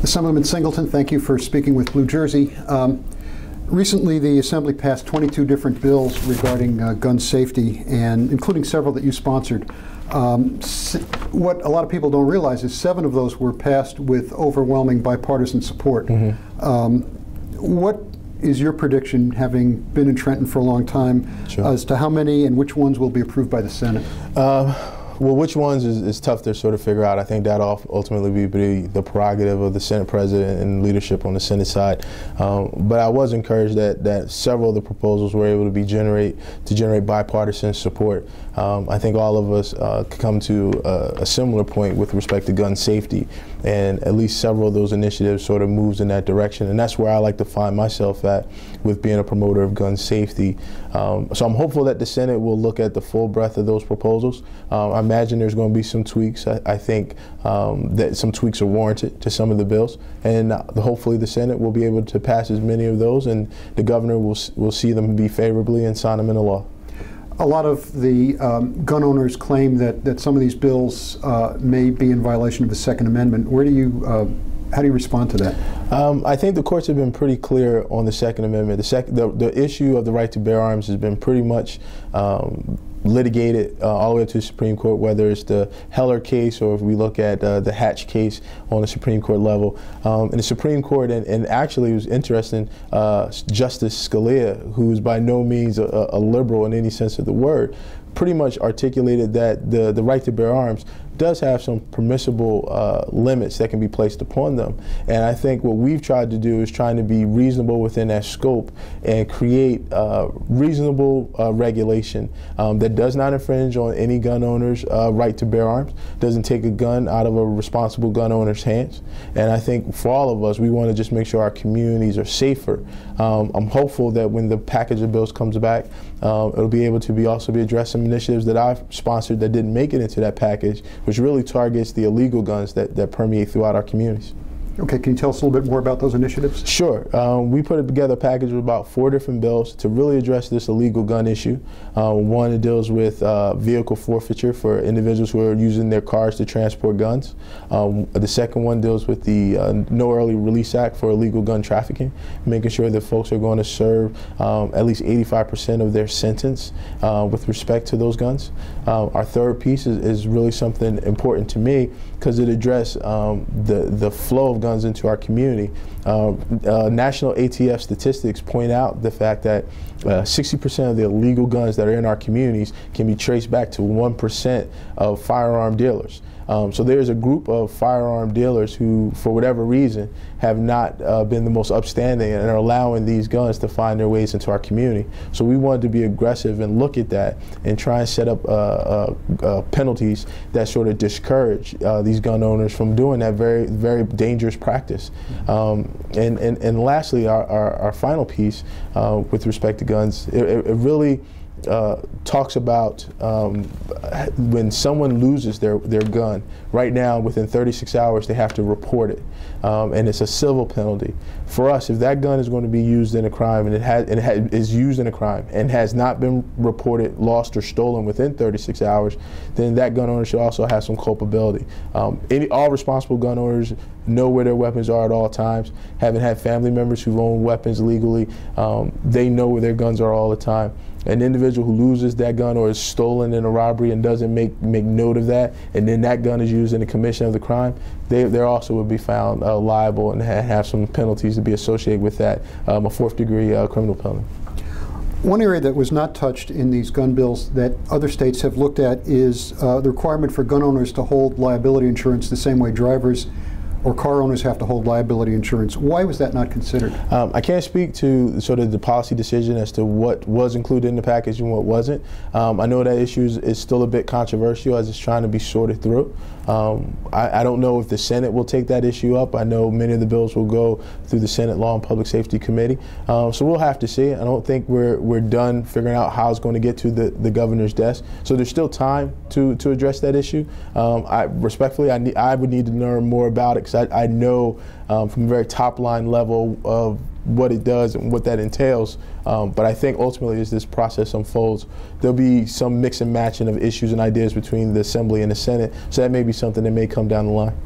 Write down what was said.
Assemblyman Singleton, thank you for speaking with Blue Jersey. Recently, the Assembly passed 22 different bills regarding gun safety, and including several that you sponsored. What a lot of people don't realize is 7 of those were passed with overwhelming bipartisan support. What is your prediction, having been in Trenton for a long time, as to how many and which ones will be approved by the Senate? Well, which ones is tough to sort of figure out. I think that'll ultimately be the prerogative of the Senate President and leadership on the Senate side. But I was encouraged that several of the proposals were able to generate bipartisan support. I think all of us could come to a similar point with respect to gun safety, and at least several of those initiatives sort of moves in that direction. And that's where I like to find myself at with being a promoter of gun safety. So I'm hopeful that the Senate will look at the full breadth of those proposals. I imagine there's going to be some tweaks. I think that some tweaks are warranted to some of the bills, and hopefully the Senate will be able to pass as many of those, and the governor will see them be favorably and sign them into law. A lot of the gun owners claim that some of these bills may be in violation of the Second Amendment. How do you respond to that? I think the courts have been pretty clear on the Second Amendment. The issue of the right to bear arms has been pretty much litigated all the way up to the Supreme Court, whether it's the Heller case or if we look at the Hatch case on the Supreme Court level. In the Supreme Court, and actually it was interesting, Justice Scalia, who's by no means a liberal in any sense of the word, pretty much articulated that the right to bear arms does have some permissible limits that can be placed upon them. And I think what we've tried to do is trying to be reasonable within that scope and create reasonable regulation that does not infringe on any gun owner's right to bear arms, doesn't take a gun out of a responsible gun owner's hands. And I think for all of us, we want to just make sure our communities are safer. I'm hopeful that when the package of bills comes back, it'll be able to also be addressed some initiatives that I've sponsored that didn't make it into that package, which really targets the illegal guns that permeate throughout our communities. Okay, can you tell us a little bit more about those initiatives? Sure. We put together a package of about 4 different bills to really address this illegal gun issue. One that deals with vehicle forfeiture for individuals who are using their cars to transport guns. The second one deals with the No Early Release Act for illegal gun trafficking, making sure that folks are going to serve at least 85% of their sentence with respect to those guns. Our third piece is really something important to me because it addresses the flow of guns into our community. National ATF statistics point out the fact that 60% of the illegal guns that are in our communities can be traced back to 1% of firearm dealers. So there's a group of firearm dealers who, for whatever reason, have not been the most upstanding and are allowing these guns to find their ways into our community. So we wanted to be aggressive and look at that and try and set up penalties that sort of discourage these gun owners from doing that very, very dangerous practice. And lastly, our final piece with respect to guns, it really talks about when someone loses their gun. Right now, within 36 hours, they have to report it, and it's a civil penalty. For us, if that gun is going to be used in a crime and is used in a crime and has not been reported lost or stolen within 36 hours, then that gun owner should also have some culpability. All responsible gun owners know where their weapons are at all times. Having had family members who've owned weapons legally, they know where their guns are all the time. An individual who loses that gun or is stolen in a robbery and doesn't make note of that, and then that gun is used in the commission of the crime, they also would be found liable and have some penalties to be associated with that, a 4th degree criminal penalty. One area that was not touched in these gun bills that other states have looked at is the requirement for gun owners to hold liability insurance the same way drivers or car owners have to hold liability insurance. Why was that not considered? I can't speak to sort of the policy decision as to what was included in the package and what wasn't. I know that issue is still a bit controversial as it's trying to be sorted through. I don't know if the Senate will take that issue up. I know many of the bills will go through the Senate Law and Public Safety Committee. So we'll have to see. I don't think we're done figuring out how it's going to get to the governor's desk. So there's still time to address that issue. Respectfully, I would need to learn more about it, because I know from a very top line level of what it does and what that entails. But I think ultimately, as this process unfolds, there'll be some mix and matching of issues and ideas between the Assembly and the Senate. So that may be something that may come down the line.